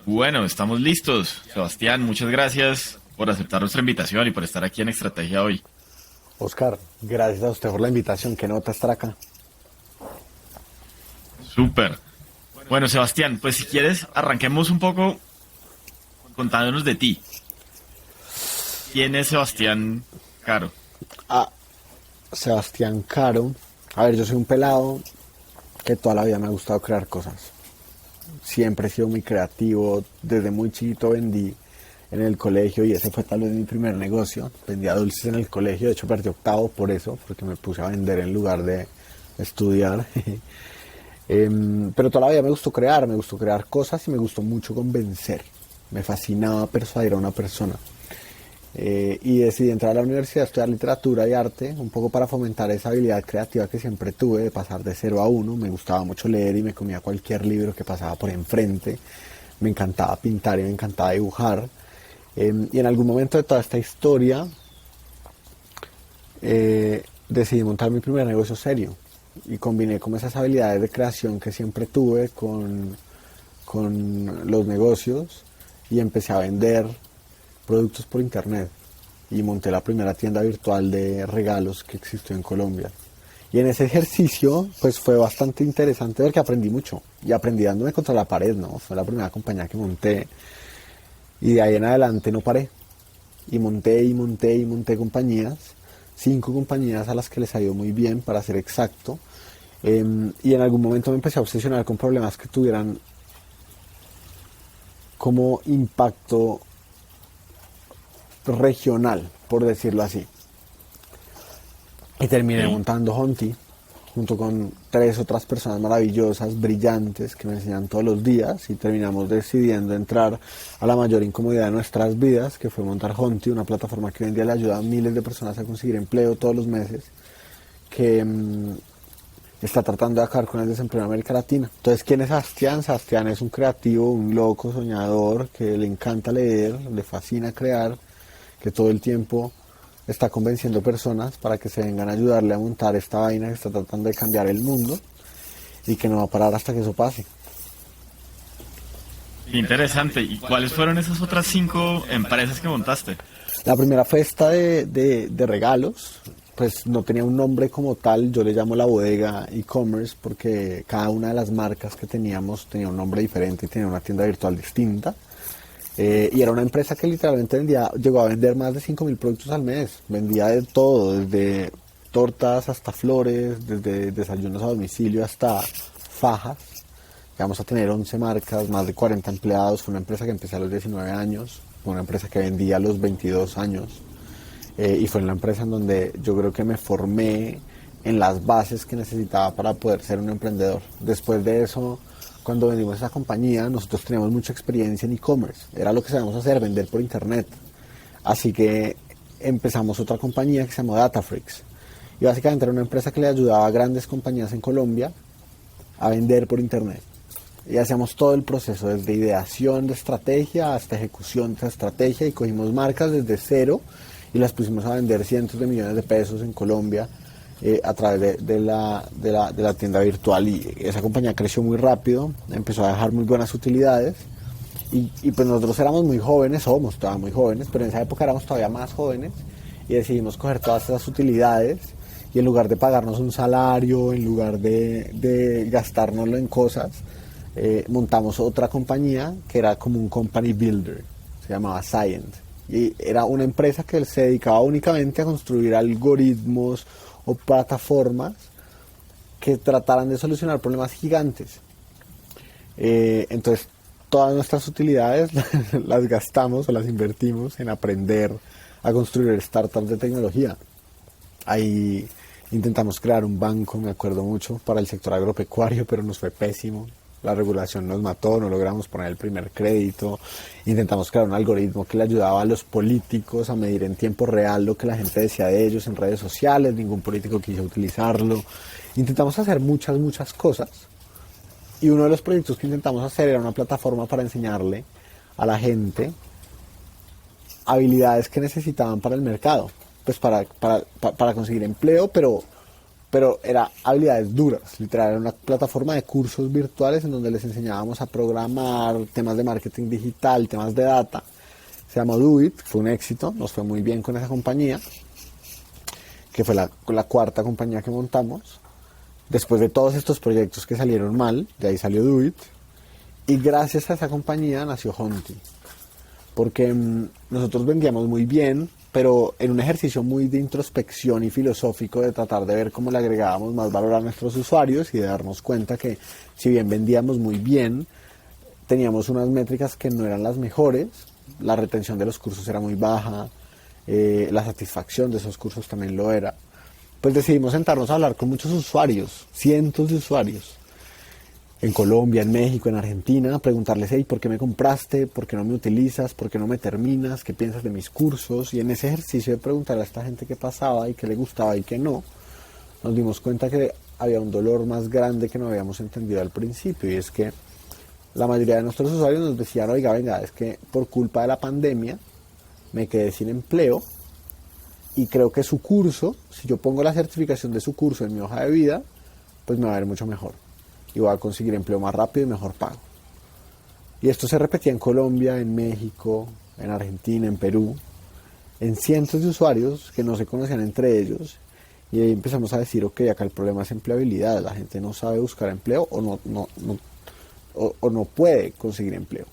Bueno, estamos listos. Sebastián, muchas gracias por aceptar nuestra invitación y por estar aquí en Estrategia hoy. Oscar, gracias a usted por la invitación. Qué nota estar acá. Súper. Bueno, Sebastián, pues si quieres, arranquemos un poco contándonos de ti. ¿Quién es Sebastián Caro? Ah, Sebastián Caro. A ver, yo soy un pelado que toda la vida me ha gustado crear cosas. Siempre he sido muy creativo. Desde muy chiquito vendí en el colegio y ese fue tal vez mi primer negocio. Vendía dulces en el colegio. De hecho, perdí octavo por eso, porque me puse a vender en lugar de estudiar. Pero toda la vida me gustó crear cosas y me gustó mucho convencer. Me fascinaba persuadir a una persona. Y decidí entrar a la universidad a estudiar literatura y arte, un poco para fomentar esa habilidad creativa que siempre tuve de pasar de cero a uno. Me gustaba mucho leer y me comía cualquier libro que pasaba por enfrente. Me encantaba pintar y me encantaba dibujar. Y en algún momento de toda esta historia decidí montar mi primer negocio serio y combiné como esas habilidades de creación que siempre tuve con los negocios y empecé a vender productos por internet y monté la primera tienda virtual de regalos que existió en Colombia. Y en ese ejercicio pues fue bastante interesante porque aprendí mucho y aprendí dándome contra la pared, ¿no? Fue la primera compañía que monté y de ahí en adelante no paré. Y monté y monté y monté compañías, 5 compañías a las que les ha ido muy bien, para ser exacto. Y en algún momento me empecé a obsesionar con problemas que tuvieran como impacto regional, por decirlo así. Y terminé Ok. montando Honti, junto con 3 otras personas maravillosas, brillantes, que me enseñan todos los días, y terminamos decidiendo entrar a la mayor incomodidad de nuestras vidas, que fue montar Honti, una plataforma que hoy en día le ayuda a miles de personas a conseguir empleo todos los meses, que está tratando de acabar con el desempleo en América Latina. Entonces, ¿quién es Sebastián? Sebastián es un creativo, un loco, soñador, que le encanta leer, le fascina crear, que todo el tiempo está convenciendo personas para que se vengan a ayudarle a montar esta vaina que está tratando de cambiar el mundo y que no va a parar hasta que eso pase. Qué interesante. ¿Y cuáles fueron esas otras 5 empresas que montaste? La primera fue esta de regalos, pues no tenía un nombre como tal, yo le llamo la bodega e-commerce porque cada una de las marcas que teníamos tenía un nombre diferente y tenía una tienda virtual distinta. Y era una empresa que literalmente llegó a vender más de 5.000 productos al mes. Vendía de todo, desde tortas hasta flores, desde desayunos a domicilio hasta fajas. Llegamos a tener 11 marcas, más de 40 empleados. Fue una empresa que empecé a los 19 años, fue una empresa que vendía a los 22 años. Y fue la empresa en donde yo creo que me formé en las bases que necesitaba para poder ser un emprendedor. Después de eso, cuando vendimos esa compañía, nosotros teníamos mucha experiencia en e-commerce. Era lo que sabíamos hacer, vender por internet. Así que empezamos otra compañía que se llamó Datafreaks. Y básicamente era una empresa que le ayudaba a grandes compañías en Colombia a vender por internet. Y hacíamos todo el proceso, desde ideación de estrategia hasta ejecución de estrategia, y cogimos marcas desde cero y las pusimos a vender cientos de millones de pesos en Colombia a través de la tienda virtual. Y esa compañía creció muy rápido, empezó a dejar muy buenas utilidades. Y pues nosotros éramos muy jóvenes, somos todavía muy jóvenes, pero en esa época éramos todavía más jóvenes y decidimos coger todas esas utilidades y en lugar de pagarnos un salario, en lugar de gastárnoslo en cosas, montamos otra compañía que era como un company builder, se llamaba Scient. Y era una empresa que se dedicaba únicamente a construir algoritmos o plataformas que trataran de solucionar problemas gigantes. Entonces, todas nuestras utilidades las gastamos o las invertimos en aprender a construir startups de tecnología. Ahí intentamos crear un banco, me acuerdo mucho, para el sector agropecuario, pero nos fue pésimo. La regulación nos mató, no logramos poner el primer crédito. Intentamos crear un algoritmo que le ayudaba a los políticos a medir en tiempo real lo que la gente decía de ellos en redes sociales. Ningún político quiso utilizarlo. Intentamos hacer muchas, muchas cosas. Y uno de los proyectos que intentamos hacer era una plataforma para enseñarle a la gente habilidades que necesitaban para el mercado, pues para conseguir empleo, pero pero era habilidades duras, literal, era una plataforma de cursos virtuales en donde les enseñábamos a programar, temas de marketing digital, temas de data. Se llamó Doit, fue un éxito, nos fue muy bien con esa compañía, que fue la cuarta compañía que montamos. Después de todos estos proyectos que salieron mal, de ahí salió Doit, y gracias a esa compañía nació Honti, porque nosotros vendíamos muy bien, pero en un ejercicio muy de introspección y filosófico de tratar de ver cómo le agregábamos más valor a nuestros usuarios y de darnos cuenta que si bien vendíamos muy bien, teníamos unas métricas que no eran las mejores, la retención de los cursos era muy baja, la satisfacción de esos cursos también lo era. Pues decidimos sentarnos a hablar con muchos usuarios, cientos de usuarios, en Colombia, en México, en Argentina, preguntarles, hey, ¿por qué me compraste? ¿Por qué no me utilizas? ¿Por qué no me terminas? ¿Qué piensas de mis cursos? Y en ese ejercicio de preguntarle a esta gente qué pasaba y qué le gustaba y qué no, nos dimos cuenta que había un dolor más grande que no habíamos entendido al principio, y es que la mayoría de nuestros usuarios nos decían, oiga, venga, es que por culpa de la pandemia me quedé sin empleo y creo que su curso, si yo pongo la certificación de su curso en mi hoja de vida, pues me va a ir mucho mejor y voy a conseguir empleo más rápido y mejor pago. Y esto se repetía en Colombia, en México, en Argentina, en Perú, en cientos de usuarios que no se conocían entre ellos, y ahí empezamos a decir, ok, acá el problema es empleabilidad, la gente no sabe buscar empleo o no puede conseguir empleo.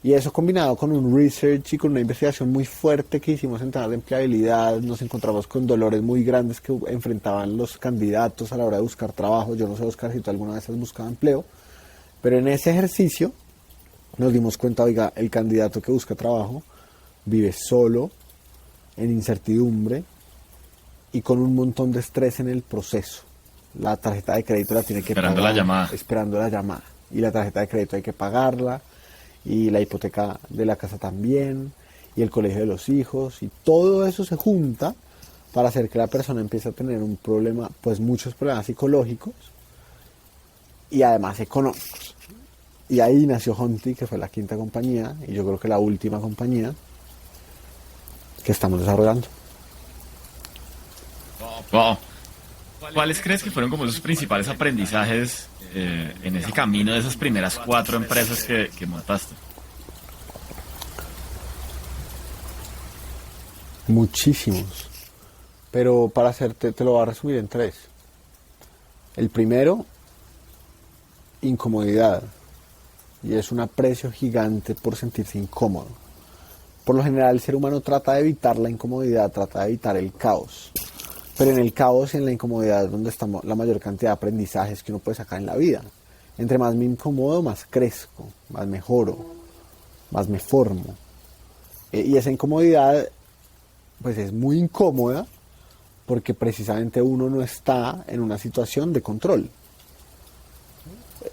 Y eso combinado con un research y con una investigación muy fuerte que hicimos en temas de empleabilidad, nos encontramos con dolores muy grandes que enfrentaban los candidatos a la hora de buscar trabajo. Yo no sé, Oscar, si tú alguna vez has buscado empleo, pero en ese ejercicio nos dimos cuenta, oiga, el candidato que busca trabajo vive solo, en incertidumbre y con un montón de estrés en el proceso. La tarjeta de crédito la tiene que Esperando pagar, la llamada. esperando la llamada. Y la tarjeta de crédito hay que pagarla, y la hipoteca de la casa también, y el colegio de los hijos, y todo eso se junta para hacer que la persona empiece a tener un problema, pues muchos problemas psicológicos y además económicos. Y ahí nació Honti, que fue la quinta compañía, y yo creo que la última compañía que estamos desarrollando. Wow. ¿Cuáles crees que fueron como esos principales aprendizajes en ese camino de esas primeras 4 empresas que montaste? Muchísimos, pero para hacerte, te lo voy a resumir en 3. El primero, incomodidad, y es un aprecio gigante por sentirse incómodo. Por lo general el ser humano trata de evitar la incomodidad, trata de evitar el caos. Pero en el caos y en la incomodidad es donde está la mayor cantidad de aprendizajes que uno puede sacar en la vida. Entre más me incomodo, más crezco, más mejoro, más me formo. Y esa incomodidad, pues es muy incómoda porque precisamente uno no está en una situación de control.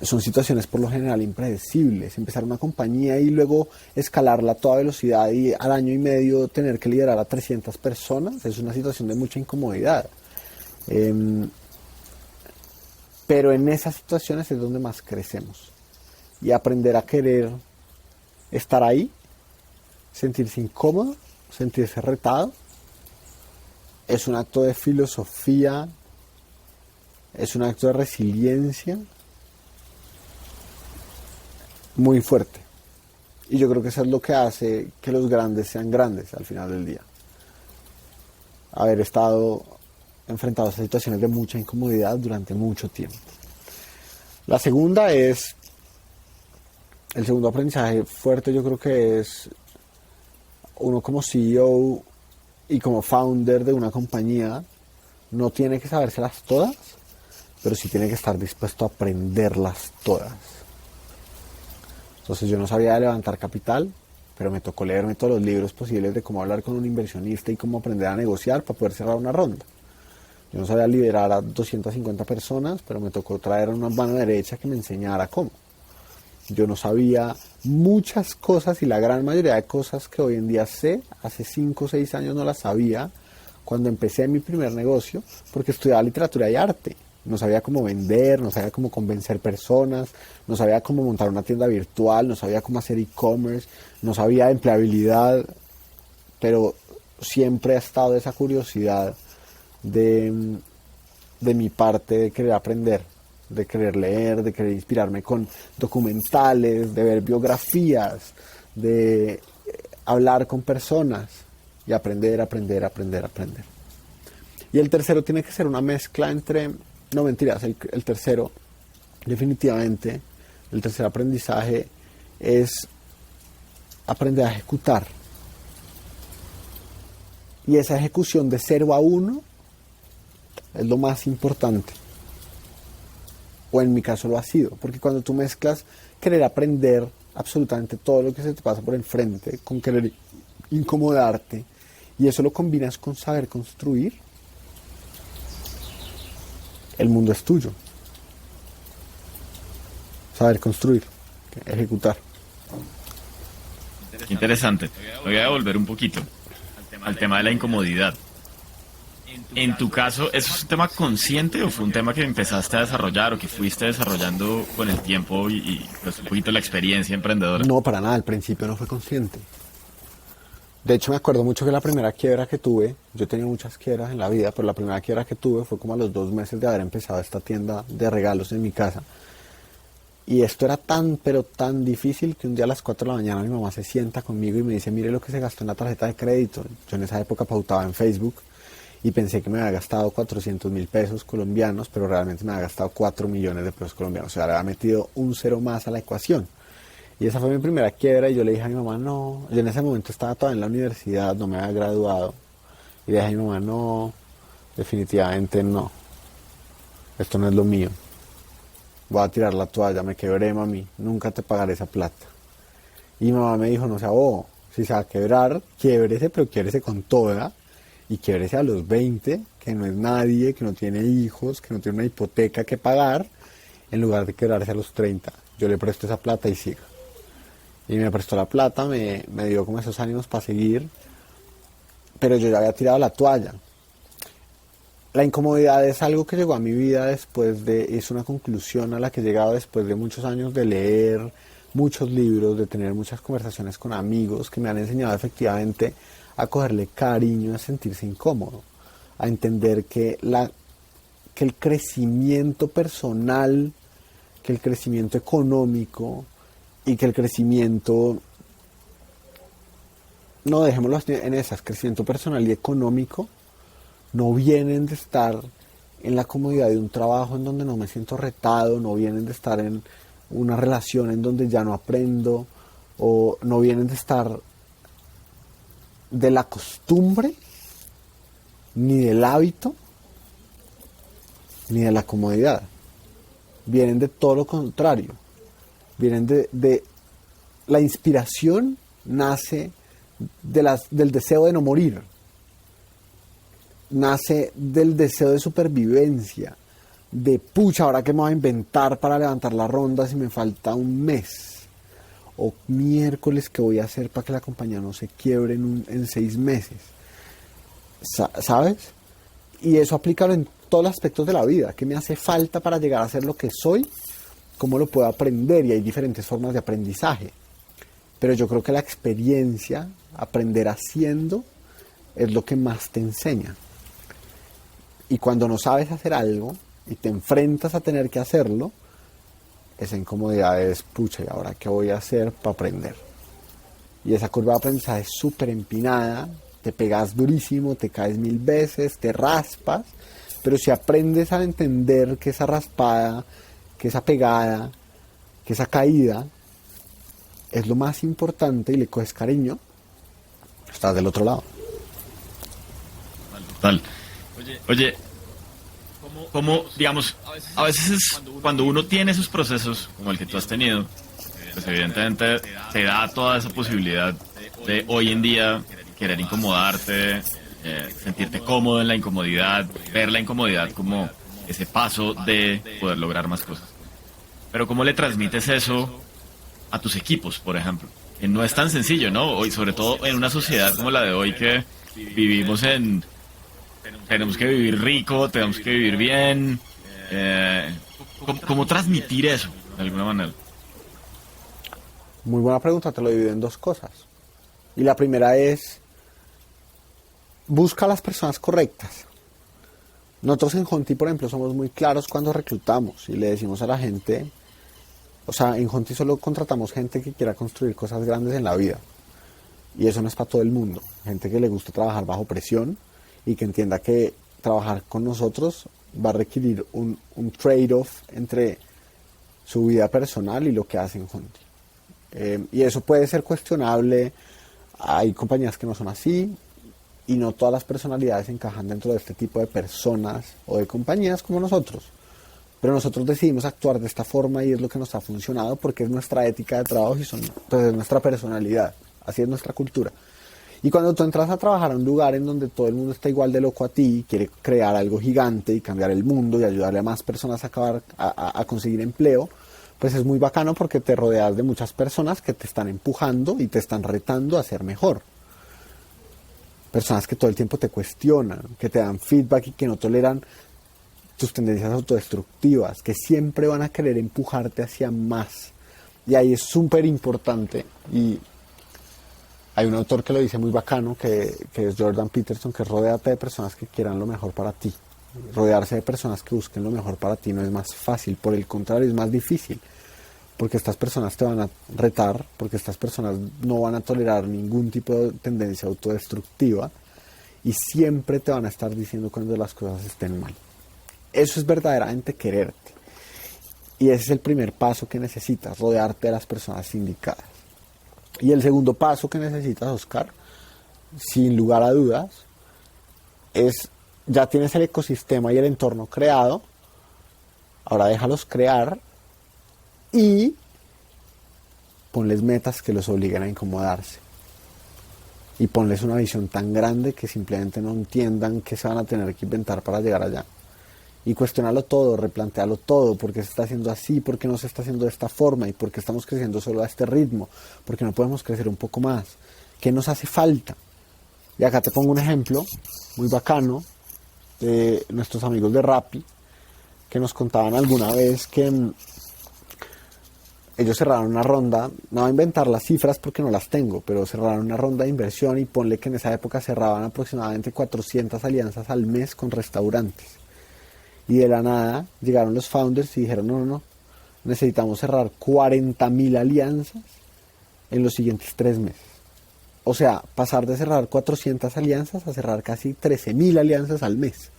Son situaciones por lo general impredecibles. Empezar una compañía y luego escalarla a toda velocidad y al año y medio tener que liderar a 300 personas es una situación de mucha incomodidad. Pero en esas situaciones es donde más crecemos. Y aprender a querer estar ahí, sentirse incómodo, sentirse retado, es un acto de filosofía, es un acto de resiliencia muy fuerte. Y yo creo que eso es lo que hace que los grandes sean grandes al final del día. Haber estado enfrentados a situaciones de mucha incomodidad durante mucho tiempo. La segunda es, el segundo aprendizaje fuerte, yo creo que es uno como CEO y como founder de una compañía no tiene que sabérselas todas, pero sí tiene que estar dispuesto a aprenderlas todas. Entonces yo no sabía de levantar capital, pero me tocó leerme todos los libros posibles de cómo hablar con un inversionista y cómo aprender a negociar para poder cerrar una ronda. Yo no sabía liderar a 250 personas, pero me tocó traer a una mano derecha que me enseñara cómo. Yo no sabía muchas cosas y la gran mayoría de cosas que hoy en día sé, hace 5 o 6 años no las sabía cuando empecé mi primer negocio, porque estudiaba literatura y arte. No sabía cómo vender, no sabía cómo convencer personas, no sabía cómo montar una tienda virtual, no sabía cómo hacer e-commerce, no sabía de empleabilidad, pero siempre ha estado esa curiosidad de de mi parte de querer aprender, de querer leer, de querer inspirarme con documentales, de ver biografías, de hablar con personas y aprender, aprender, aprender, aprender. Y el tercero tiene que ser una mezcla entre, no mentiras, el tercero definitivamente, el tercer aprendizaje es aprender a ejecutar. Y esa ejecución de 0 a 1 es lo más importante. O en mi caso lo ha sido. Porque cuando tú mezclas querer aprender absolutamente todo lo que se te pasa por enfrente, con querer incomodarte, y eso lo combinas con saber construir, el mundo es tuyo. Saber construir, ejecutar. Interesante. Voy a volver un poquito al tema de la incomodidad. En tu caso, ¿eso es un tema consciente o fue un tema que empezaste a desarrollar o que fuiste desarrollando con el tiempo y pues un poquito la experiencia emprendedora? No, para nada, al principio no fue consciente. De hecho, me acuerdo mucho que la primera quiebra que tuve, yo he tenido muchas quiebras en la vida, pero la primera quiebra que tuve fue como a los 2 meses de haber empezado esta tienda de regalos en mi casa. Y esto era tan, pero tan difícil que un día a las 4 de la mañana mi mamá se sienta conmigo y me dice, mire lo que se gastó en la tarjeta de crédito. Yo en esa época pautaba en Facebook y pensé que me había gastado 400.000 pesos colombianos, pero realmente me había gastado 4 millones de pesos colombianos. O sea, le había metido un cero más a la ecuación. Y esa fue mi primera quiebra y yo le dije a mi mamá, no. Yo en ese momento estaba todavía en la universidad, no me había graduado. Y le dije a mi mamá, no, definitivamente no. Esto no es lo mío. Voy a tirar la toalla, me quebré, mami, nunca te pagaré esa plata. Y mi mamá me dijo, no sea bobo, si se va a quebrar, quiébrese, pero quiébrese con toda, y quiébrese a los 20, que no es nadie, que no tiene hijos, que no tiene una hipoteca que pagar, en lugar de quebrarse a los 30. Yo le presto esa plata y siga. Y me prestó la plata, me dio como esos ánimos para seguir, pero yo ya había tirado la toalla. La incomodidad es algo que llegó a mi vida es una conclusión a la que he llegado después de muchos años de leer muchos libros, de tener muchas conversaciones con amigos que me han enseñado efectivamente a cogerle cariño, a sentirse incómodo, a entender que el crecimiento personal, que el crecimiento económico y que el crecimiento, no dejémoslo en esas, crecimiento personal y económico, no vienen de estar en la comodidad de un trabajo en donde no me siento retado, no vienen de estar en una relación en donde ya no aprendo, o no vienen de estar de la costumbre, ni del hábito, ni de la comodidad. Vienen de todo lo contrario. Vienen de la inspiración nace del deseo de no morir. Nace del deseo de supervivencia, de pucha, ahora que me voy a inventar para levantar la ronda si me falta un mes, o miércoles, ¿qué voy a hacer para que la compañía no se quiebre en 6 meses? ¿Sabes? Y eso aplícalo en todos los aspectos de la vida. ¿Qué me hace falta para llegar a ser lo que soy? ¿Cómo lo puedo aprender? Y hay diferentes formas de aprendizaje, pero yo creo que la experiencia, aprender haciendo, es lo que más te enseña. Y cuando no sabes hacer algo y te enfrentas a tener que hacerlo, esa incomodidad es, pucha, ¿y ahora qué voy a hacer para aprender? Y esa curva de aprendizaje es súper empinada, te pegas durísimo, te caes 1000 veces, te raspas, pero si aprendes a entender que esa raspada, que esa pegada, que esa caída es lo más importante y le coges cariño, estás del otro lado. Total. Oye, como, digamos, a veces cuando uno tiene esos procesos, como el que tú has tenido, pues evidentemente te da toda esa posibilidad de hoy en día querer incomodarte, sentirte cómodo en la incomodidad, ver la incomodidad como ese paso de poder lograr más cosas. Pero ¿cómo le transmites eso a tus equipos, por ejemplo? Que no es tan sencillo, ¿no? Hoy, sobre todo en una sociedad como la de hoy, que vivimos tenemos que vivir rico, tenemos que vivir bien. ¿Cómo transmitir eso, de alguna manera? Muy buena pregunta, te lo divido en 2 cosas. Y la primera es, busca a las personas correctas. Nosotros en Honti, por ejemplo, somos muy claros cuando reclutamos y le decimos a la gente, o sea, en Honti solo contratamos gente que quiera construir cosas grandes en la vida. Y eso no es para todo el mundo. Gente que le gusta trabajar bajo presión y que entienda que trabajar con nosotros va a requerir un trade-off entre su vida personal y lo que hace en Honti. Y eso puede ser cuestionable. Hay compañías que no son así y no todas las personalidades encajan dentro de este tipo de personas o de compañías como nosotros. Pero nosotros decidimos actuar de esta forma y es lo que nos ha funcionado porque es nuestra ética de trabajo y pues es nuestra personalidad. Así es nuestra cultura. Y cuando tú entras a trabajar a un lugar en donde todo el mundo está igual de loco a ti, quiere crear algo gigante y cambiar el mundo y ayudarle a más personas a conseguir empleo, pues es muy bacano porque te rodeas de muchas personas que te están empujando y te están retando a ser mejor. Personas que todo el tiempo te cuestionan, que te dan feedback y que no toleran tus tendencias autodestructivas, que siempre van a querer empujarte hacia más. Y ahí es súper importante. Y hay un autor que lo dice muy bacano, que es Jordan Peterson, que rodéate de personas que quieran lo mejor para ti. Rodearse de personas que busquen lo mejor para ti no es más fácil, por el contrario, es más difícil. Porque estas personas te van a retar, porque estas personas no van a tolerar ningún tipo de tendencia autodestructiva y siempre te van a estar diciendo cuando las cosas estén mal. Eso es verdaderamente quererte. Y ese es el primer paso que necesitas, rodearte de las personas indicadas. Y el segundo paso que necesitas, Oscar, sin lugar a dudas, es, ya tienes el ecosistema y el entorno creado, ahora déjalos crear y ponles metas que los obliguen a incomodarse. Y ponles una visión tan grande que simplemente no entiendan qué se van a tener que inventar para llegar allá. Y cuestionarlo todo, replantearlo todo, por qué se está haciendo así, por qué no se está haciendo de esta forma y por qué estamos creciendo solo a este ritmo, por qué no podemos crecer un poco más, qué nos hace falta. Y acá te pongo un ejemplo muy bacano de nuestros amigos de Rappi, que nos contaban alguna vez que ellos cerraron una ronda, no voy a inventar las cifras porque no las tengo, pero cerraron una ronda de inversión y ponle que en esa época cerraban aproximadamente 400 alianzas al mes con restaurantes. Y de la nada llegaron los founders y dijeron, no, necesitamos cerrar 40.000 alianzas en los siguientes 3 meses. O sea, pasar de cerrar 400 alianzas a cerrar casi 13.000 alianzas al mes.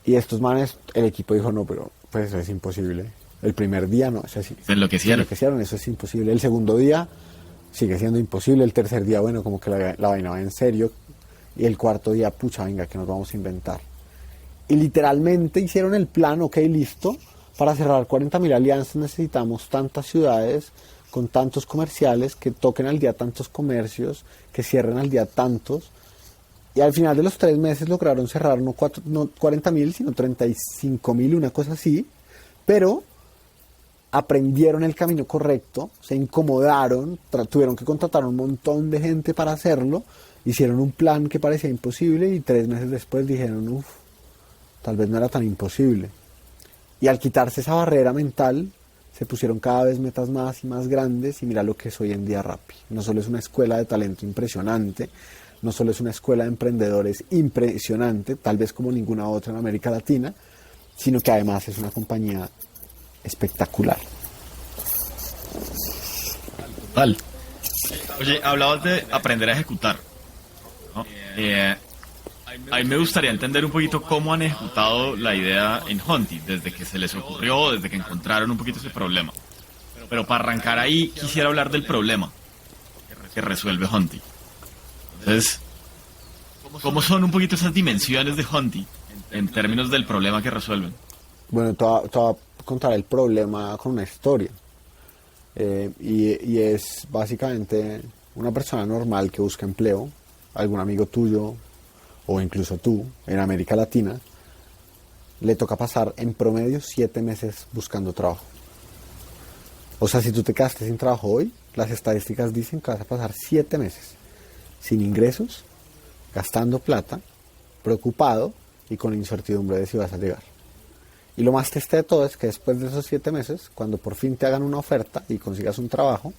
Y estos manes, el equipo dijo, no, pero pues eso es imposible. El primer día no, es así. Se enloquecieron. Eso es imposible. El segundo día sigue siendo imposible. El tercer día, bueno, como que la vaina va en serio. Y el cuarto día, pucha, venga, que nos vamos a inventar. Y literalmente hicieron el plan, ok, listo, para cerrar 40.000 alianzas necesitamos tantas ciudades con tantos comerciales que toquen al día tantos comercios, que cierren al día tantos. Y al final de los 3 meses lograron cerrar no 40.000, sino 35.000, una cosa así. Pero aprendieron el camino correcto, se incomodaron, tuvieron que contratar un montón de gente para hacerlo, hicieron un plan que parecía imposible y 3 meses después dijeron, tal vez no era tan imposible. Y al quitarse esa barrera mental, se pusieron cada vez metas más y más grandes y mira lo que es hoy en día Rappi. No solo es una escuela de talento impresionante, no solo es una escuela de emprendedores impresionante, tal vez como ninguna otra en América Latina, sino que además es una compañía espectacular. Total. Oye, hablabas de aprender a ejecutar, ¿no? A mí me gustaría entender un poquito cómo han ejecutado la idea en Honti, desde que se les ocurrió, desde que encontraron un poquito ese problema. Pero para arrancar ahí, quisiera hablar del problema que resuelve Honti. Entonces, ¿cómo son un poquito esas dimensiones de Honti en términos del problema que resuelven? Bueno, te voy a contar el problema con una historia. Y es básicamente una persona normal que busca empleo, algún amigo tuyo o incluso tú en América Latina, le toca pasar en promedio 7 meses buscando trabajo. O sea, si tú te quedaste sin trabajo hoy, las estadísticas dicen que vas a pasar 7 meses sin ingresos, gastando plata, preocupado y con incertidumbre de si vas a llegar. Y lo más triste de todo es que después de esos 7 meses, cuando por fin te hagan una oferta y consigas un trabajo,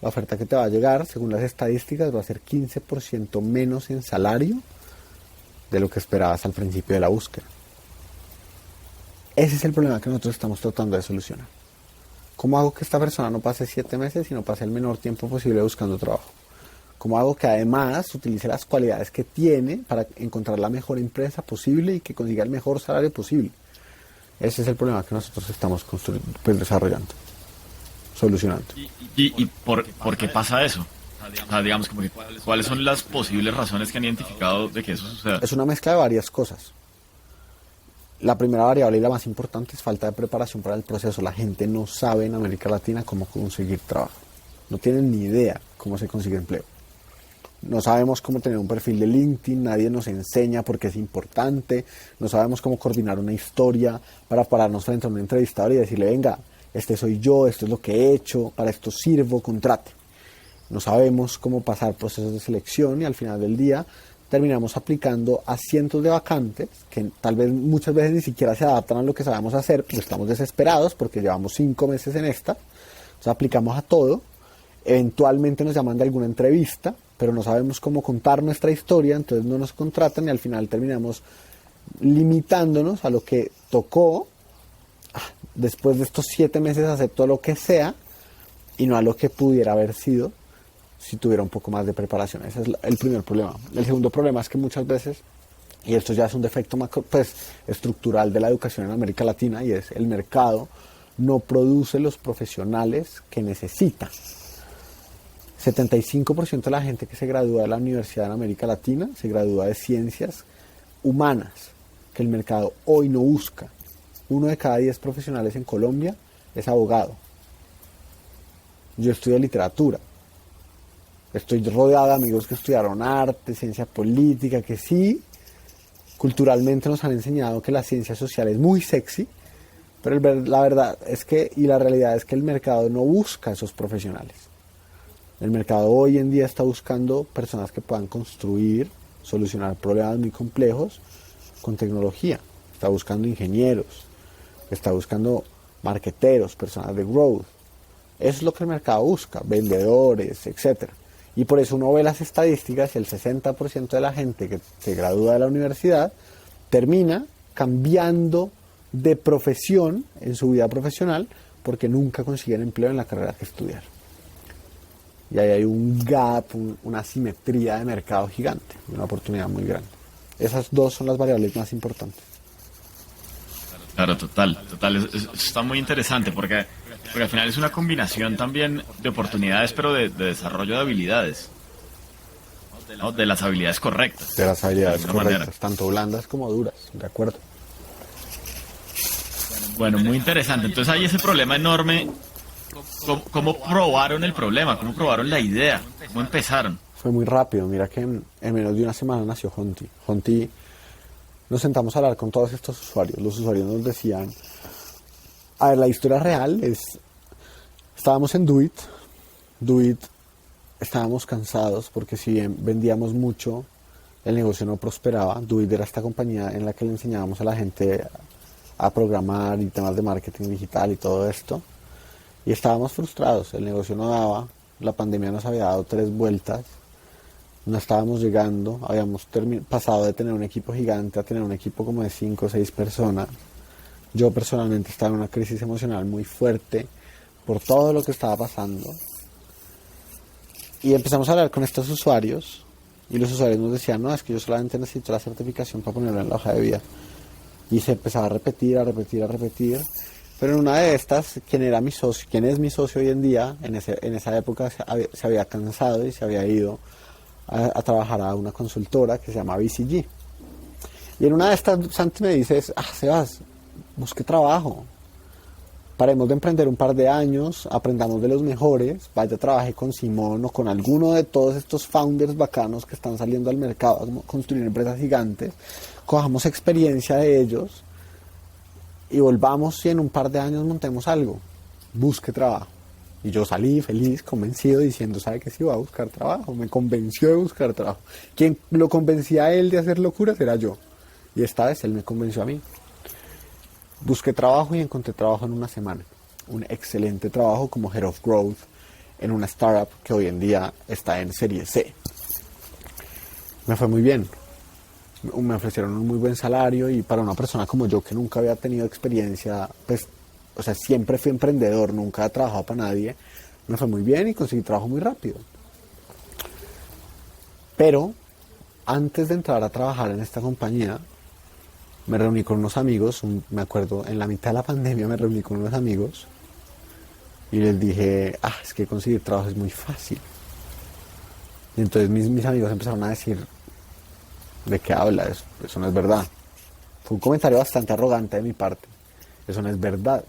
la oferta que te va a llegar, según las estadísticas, va a ser 15% menos en salario de lo que esperabas al principio de la búsqueda. Ese es el problema que nosotros estamos tratando de solucionar. ¿Cómo hago que esta persona no pase 7 meses y no pase el menor tiempo posible buscando trabajo? ¿Cómo hago que además utilice las cualidades que tiene para encontrar la mejor empresa posible y que consiga el mejor salario posible? Ese es el problema que nosotros estamos desarrollando, solucionando. ¿Y por qué pasa eso? O sea, digamos, como que, ¿cuáles son las posibles razones que han identificado de que eso suceda? Es una mezcla de varias cosas. La primera variable y la más importante es falta de preparación para el proceso. La gente no sabe en América Latina cómo conseguir trabajo. No tienen ni idea cómo se consigue empleo. No sabemos cómo tener un perfil de LinkedIn, nadie nos enseña por qué es importante, no sabemos cómo coordinar una historia para pararnos frente a un entrevistador y decirle, venga, este soy yo, esto es lo que he hecho, para esto sirvo, contrate. No sabemos cómo pasar procesos de selección y al final del día terminamos aplicando a cientos de vacantes que tal vez muchas veces ni siquiera se adaptan a lo que sabemos hacer, porque estamos desesperados porque llevamos 5 meses en esta, entonces aplicamos a todo, eventualmente nos llaman de alguna entrevista, pero no sabemos cómo contar nuestra historia, entonces no nos contratan y al final terminamos limitándonos a lo que tocó. Después de estos 7 meses acepto lo que sea y no a lo que pudiera haber sido si tuviera un poco más de preparación. Ese es el primer problema. El segundo problema es que muchas veces, y esto ya es un defecto estructural de la educación en América Latina, y es el mercado no produce los profesionales que necesita. 75% de la gente que se gradúa de la universidad en América Latina se gradúa de ciencias humanas, que el mercado hoy no busca. 1 de cada 10 profesionales en Colombia es abogado. Yo estudio literatura. Estoy rodeado de amigos que estudiaron arte, ciencia política, que sí, culturalmente nos han enseñado que la ciencia social es muy sexy, pero la verdad es que, y la realidad es que el mercado no busca esos profesionales. El mercado hoy en día está buscando personas que puedan construir, solucionar problemas muy complejos con tecnología. Está buscando ingenieros, está buscando marketeros, personas de growth. Eso es lo que el mercado busca, vendedores, etcétera. Y por eso uno ve las estadísticas y el 60% de la gente que se gradúa de la universidad termina cambiando de profesión en su vida profesional porque nunca consiguen empleo en la carrera que estudiaron. Y ahí hay un gap, una asimetría de mercado gigante, una oportunidad muy grande. Esas dos son las variables más importantes. Claro, total. Está muy interesante porque al final es una combinación también de oportunidades, pero de desarrollo de habilidades, ¿no? De las habilidades correctas. De las habilidades de correctas, manera. Tanto blandas como duras, de acuerdo. Bueno, muy interesante. Entonces hay ese problema enorme. ¿Cómo probaron el problema? ¿Cómo probaron la idea? ¿Cómo empezaron? Fue muy rápido. Mira que en menos de una semana nació Honti. Honti, nos sentamos a hablar con todos estos usuarios. Los usuarios nos decían, a ver, la historia real es, estábamos en Do It, estábamos cansados porque si bien vendíamos mucho, el negocio no prosperaba. Do It era esta compañía en la que le enseñábamos a la gente a programar y temas de marketing digital y todo esto. Y estábamos frustrados, el negocio no daba, la pandemia nos había dado 3 vueltas, no estábamos llegando, habíamos pasado de tener un equipo gigante a tener un equipo como de 5 o 6 personas. Yo personalmente estaba en una crisis emocional muy fuerte por todo lo que estaba pasando. Y empezamos a hablar con estos usuarios y los usuarios nos decían, no, es que yo solamente necesito la certificación para ponerla en la hoja de vida. Y se empezaba a repetir. Pero en una de estas, quien es mi socio hoy en día, en esa época se había cansado y se había ido a trabajar a una consultora que se llama BCG. Y en una de estas, Santi me dice, Sebas, busque trabajo. Paremos de emprender un par de años, aprendamos de los mejores, vaya, trabaje con Simón o con alguno de todos estos founders bacanos que están saliendo al mercado a construir empresas gigantes, cojamos experiencia de ellos y volvamos y en un par de años montemos algo. Busque trabajo. Y yo salí feliz, convencido, diciendo, ¿sabe qué? Sí, voy a buscar trabajo. Me convenció de buscar trabajo. Quien lo convencía a él de hacer locuras era yo. Y esta vez él me convenció a mí. Busqué trabajo y encontré trabajo en una semana. Un excelente trabajo como Head of Growth en una startup que hoy en día está en Serie C. Me fue muy bien. me ofrecieron un muy buen salario y para una persona como yo que nunca había tenido experiencia, pues, o sea, siempre fui emprendedor, nunca he trabajado para nadie, me fue muy bien y conseguí trabajo muy rápido. Pero antes de entrar a trabajar en esta compañía, me reuní con unos amigos, me acuerdo, en la mitad de la pandemia me reuní con unos amigos y les dije, es que conseguir trabajo es muy fácil. Y entonces mis amigos empezaron a decir, ¿de qué habla? Eso no es verdad. Fue un comentario bastante arrogante de mi parte. Eso no es verdad.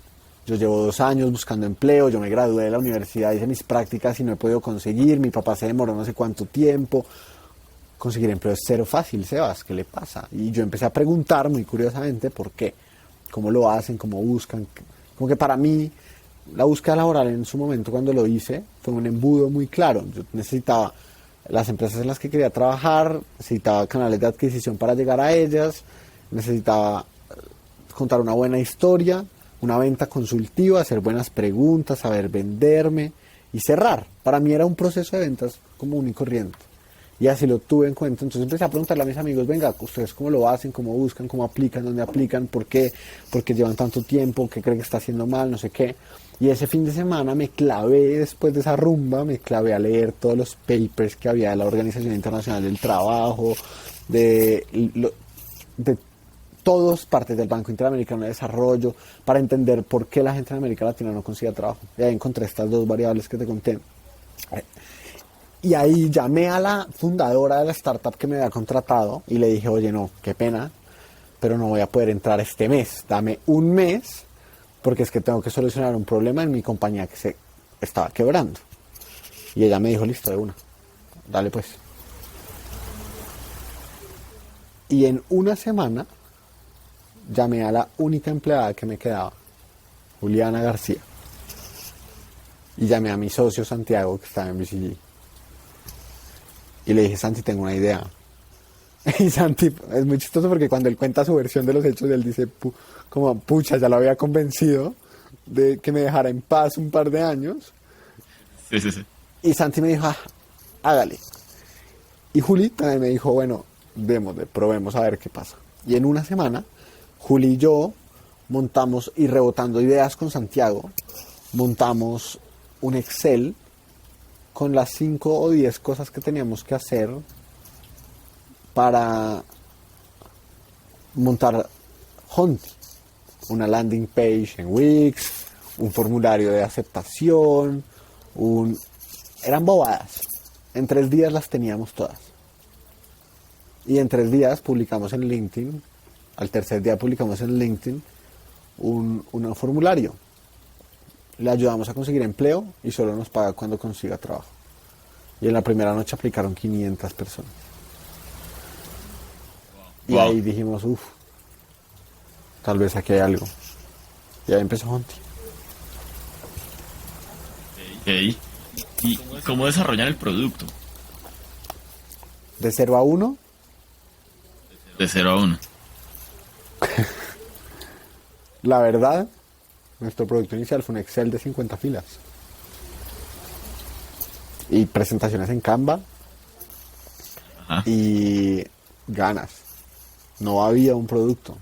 Yo llevo 2 años buscando empleo, yo me gradué de la universidad, hice mis prácticas y no he podido conseguir, mi papá se demoró no sé cuánto tiempo. Conseguir empleo es cero fácil, Sebas, ¿qué le pasa? Y yo empecé a preguntar muy curiosamente por qué, cómo lo hacen, cómo buscan. Como que para mí, la búsqueda laboral en su momento cuando lo hice fue un embudo muy claro. Yo necesitaba las empresas en las que quería trabajar, necesitaba canales de adquisición para llegar a ellas, necesitaba contar una buena historia, una venta consultiva, hacer buenas preguntas, saber venderme y cerrar. Para mí era un proceso de ventas común y corriente. Y así lo tuve en cuenta. Entonces empecé a preguntarle a mis amigos, venga, ¿ustedes cómo lo hacen? ¿Cómo buscan? ¿Cómo aplican? ¿Dónde aplican? ¿Por qué? ¿Por qué llevan tanto tiempo? ¿Qué creen que está haciendo mal? No sé qué. Y ese fin de semana me clavé, después de esa rumba, me clavé a leer todos los papers que había de la Organización Internacional del Trabajo, de todas partes del Banco Interamericano de Desarrollo, para entender por qué la gente en América Latina no consigue trabajo. Y ahí encontré estas 2 variables que te conté. Y ahí llamé a la fundadora de la startup que me había contratado y le dije, oye, no, qué pena, pero no voy a poder entrar este mes. Dame un mes, porque es que tengo que solucionar un problema en mi compañía que se estaba quebrando. Y ella me dijo, listo, de una, dale pues. Y en una semana llamé a la única empleada que me quedaba, Juliana García. Y llamé a mi socio Santiago, que estaba en BCG. Y le dije, Santi, tengo una idea. Y Santi, es muy chistoso porque cuando él cuenta su versión de los hechos, él dice, como, pucha, ya lo había convencido de que me dejara en paz un par de años. Sí, sí, sí. Y Santi me dijo, hágale. Y Juli también me dijo, bueno, démosle, probemos a ver qué pasa. Y en una semana, Juli y yo montamos, y rebotando ideas con Santiago, montamos un Excel con las 5 o 10 cosas que teníamos que hacer para montar Honti, una landing page en Wix, un formulario de aceptación, eran bobadas. En 3 días las teníamos todas. Y en 3 días publicamos en LinkedIn, al tercer día publicamos en LinkedIn un formulario. Le ayudamos a conseguir empleo y solo nos paga cuando consiga trabajo. Y en la primera noche aplicaron 500 personas. Y Wow. ahí dijimos, tal vez aquí hay algo. Y ahí empezó Honti. Ok. ¿Y cómo desarrollan el producto? De 0 a 1, De 0 a 1. la verdad, nuestro producto inicial fue un Excel de 50 filas. Y presentaciones en Canva. Ajá. Y ganas. No había un producto.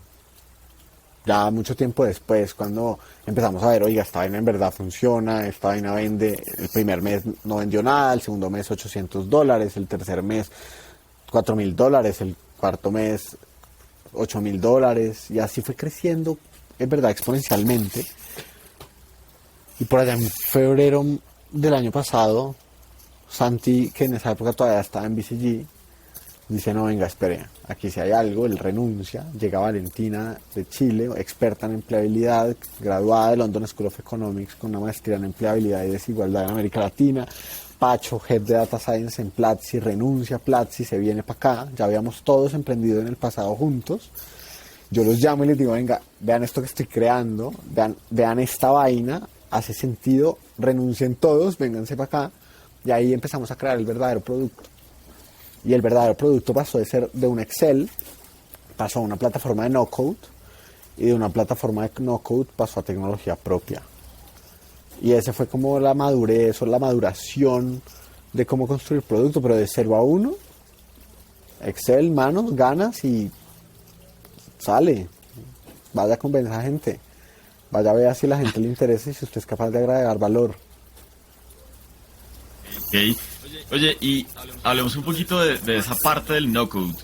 Ya mucho tiempo después, cuando empezamos a ver, oiga, esta vaina en verdad funciona, esta vaina vende, el primer mes no vendió nada, el segundo mes $800, el tercer mes $4,000, el cuarto mes $8,000, y así fue creciendo, es verdad, exponencialmente. Y por allá en febrero del año pasado, Santi, que en esa época todavía estaba en BCG, dice, no, venga, espere, aquí si hay algo, él renuncia. Llega Valentina de Chile, experta en empleabilidad, graduada de London School of Economics con una maestría en empleabilidad y desigualdad en América Latina. Pacho, Head de Data Science en Platzi, renuncia a Platzi, se viene para acá. Ya habíamos todos emprendido en el pasado juntos. Yo los llamo y les digo, venga, vean esto que estoy creando, vean esta vaina, hace sentido, renuncien todos, vénganse para acá. Y ahí empezamos a crear el verdadero producto. Y el verdadero producto pasó de ser de un Excel, pasó a una plataforma de no-code, y de una plataforma de no-code pasó a tecnología propia. Y ese fue como la madurez o la maduración de cómo construir producto, pero de 0 a 1 Excel, manos, ganas y sale. Vaya, convenza a gente. Vaya, vea si a la gente le interesa y si usted es capaz de agregar valor. Ok. Oye, y hablemos un poquito de esa parte del no-code.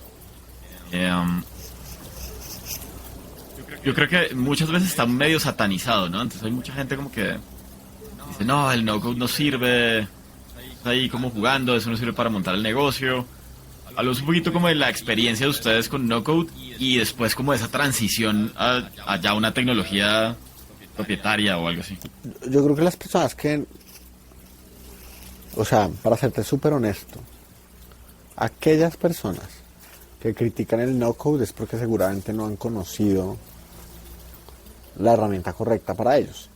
Yo creo que muchas veces está medio satanizado, ¿no? Entonces hay mucha gente como que dice, no, el no-code no sirve, está ahí como jugando, eso no sirve para montar el negocio. Hablamos un poquito como de la experiencia de ustedes con no-code y después como de esa transición a ya una tecnología propietaria o algo así. Yo creo que las personas que, o sea, para serte súper honesto, aquellas personas que critican el no-code es porque seguramente no han conocido la herramienta correcta para ellos.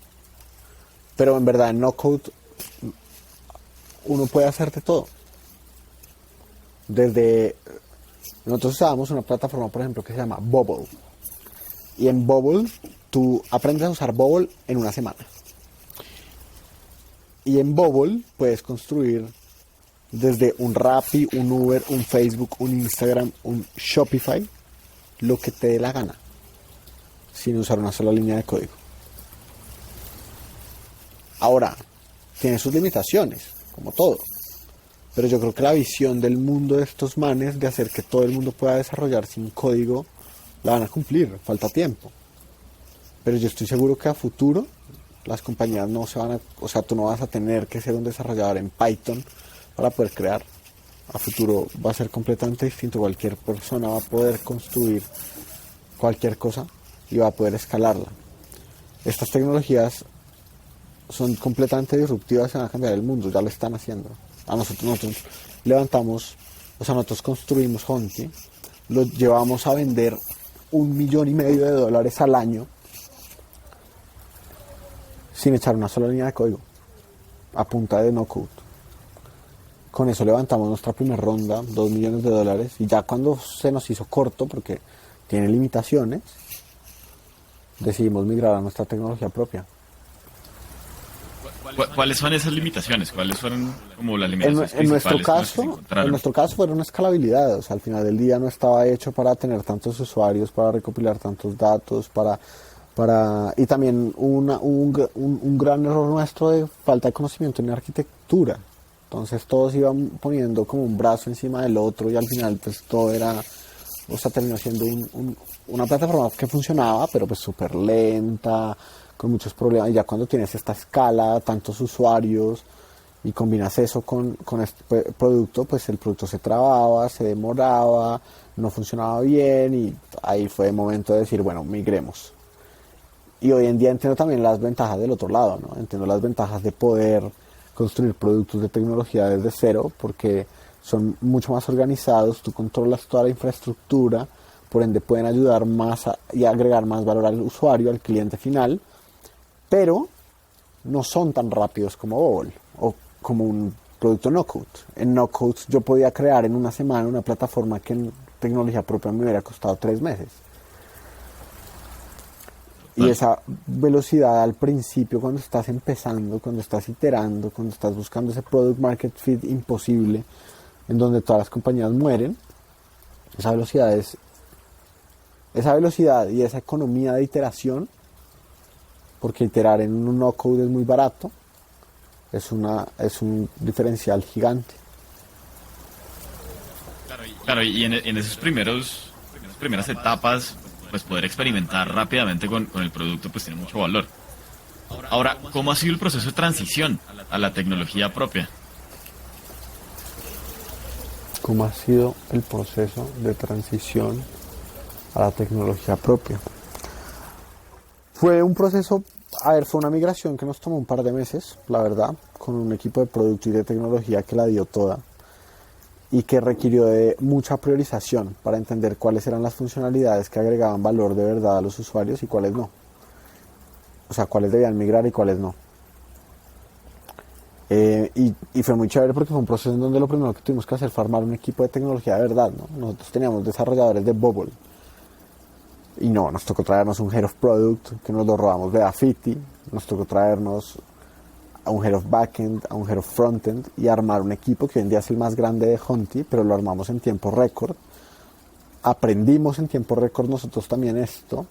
Pero en verdad en no-code uno puede hacerte todo. Desde nosotros usábamos una plataforma, por ejemplo, que se llama Bubble. Y en Bubble tú aprendes a usar Bubble en una semana. Y en Bubble puedes construir desde un Rappi, un Uber, un Facebook, un Instagram, un Shopify, lo que te dé la gana, sin usar una sola línea de código. Ahora, tiene sus limitaciones, como todo. Pero yo creo que la visión del mundo de estos manes de hacer que todo el mundo pueda desarrollar sin código, la van a cumplir, falta tiempo. Pero yo estoy seguro que a futuro las compañías no se van a, o sea, tú no vas a tener que ser un desarrollador en Python para poder crear. A futuro va a ser completamente distinto, cualquier persona va a poder construir cualquier cosa y va a poder escalarla. Estas tecnologías son completamente disruptivas y van a cambiar el mundo, ya lo están haciendo. Nosotros levantamos, o sea, nosotros construimos Honti, lo llevamos a vender $1,500,000 al año sin echar una sola línea de código, a punta de no code. Con eso levantamos nuestra primera ronda, $2 millones, y ya cuando se nos hizo corto, porque tiene limitaciones, decidimos migrar a nuestra tecnología propia. ¿Cuáles son esas limitaciones? ¿Cuáles fueron como las limitaciones En nuestro principales que se encontraron? en nuestro caso fueron escalabilidad, o sea, al final del día no estaba hecho para tener tantos usuarios, para recopilar tantos datos, y también un gran error nuestro de falta de conocimiento en arquitectura. Entonces todos iban poniendo como un brazo encima del otro y al final pues todo era, o sea, terminó siendo una plataforma que funcionaba, pero pues súper lenta, con muchos problemas. Y ya cuando tienes esta escala, tantos usuarios, y combinas eso con este producto, pues el producto se trababa, se demoraba, no funcionaba bien, y ahí fue el momento de decir, bueno, migremos. Y hoy en día entiendo también las ventajas del otro lado, ¿no? Entiendo las ventajas de poder construir productos de tecnología desde cero, porque son mucho más organizados, tú controlas toda la infraestructura, por ende pueden ayudar más y agregar más valor al usuario, al cliente final, pero no son tan rápidos como Bubble o como un producto no-code. En no-code yo podía crear en una semana una plataforma que en tecnología propia me hubiera costado 3 meses. Y esa velocidad al principio, cuando estás empezando, cuando estás iterando, cuando estás buscando ese product market fit imposible, en donde todas las compañías mueren, esa velocidad y esa economía de iteración, porque iterar en un no-code es muy barato, es un diferencial gigante. Claro, y en esas primeras etapas, pues poder experimentar rápidamente con el producto pues tiene mucho valor. Ahora, ¿cómo ha sido el proceso de transición a la tecnología propia? ¿Cómo ha sido el proceso de transición a la tecnología propia? Fue un proceso, fue una migración que nos tomó un par de meses, la verdad, con un equipo de producto y de tecnología que la dio toda y que requirió de mucha priorización para entender cuáles eran las funcionalidades que agregaban valor de verdad a los usuarios y cuáles no. O sea, cuáles debían migrar y cuáles no. Y fue muy chévere porque fue un proceso en donde lo primero que tuvimos que hacer fue armar un equipo de tecnología de verdad, ¿no? Nosotros teníamos desarrolladores de Bubble y no, nos tocó traernos un Head of Product que nos lo robamos de Affiti, nos tocó traernos a un Head of Backend, a un Head of Frontend y armar un equipo que hoy en día es el más grande de Honti, pero lo armamos en tiempo récord aprendimos en tiempo récord nosotros también esto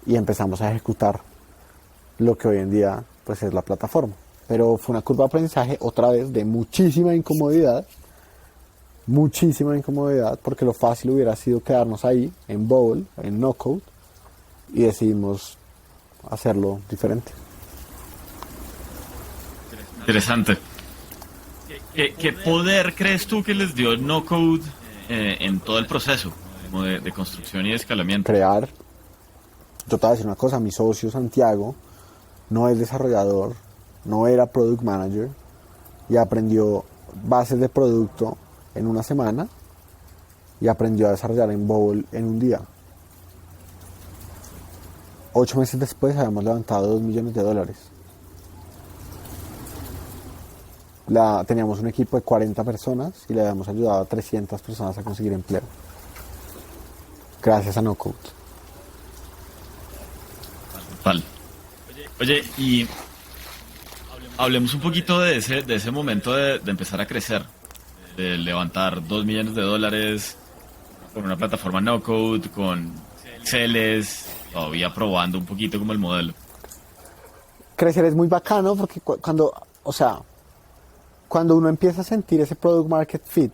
y empezamos a ejecutar lo que hoy en día pues es la plataforma. Pero fue una curva de aprendizaje otra vez de muchísima incomodidad, porque lo fácil hubiera sido quedarnos ahí en Bubble, en no code, y decidimos hacerlo diferente. Interesante. ¿Qué poder crees tú que les dio el no code en todo el proceso como de construcción y de escalamiento? Crear. Yo te voy a decir una cosa, mi socio Santiago no es desarrollador, no era product manager y aprendió bases de producto en una semana y aprendió a desarrollar en Bubble en un día. 8 meses después habíamos levantado $2 millones. Teníamos un equipo de 40 personas y le habíamos ayudado a 300 personas a conseguir empleo. Gracias a No Code. Vale. Oye, y hablemos un poquito de ese momento de empezar a crecer, de levantar $2 millones con una plataforma no code, con Celes, todavía probando un poquito como el modelo. Crecer es muy bacano porque cuando uno empieza a sentir ese product market fit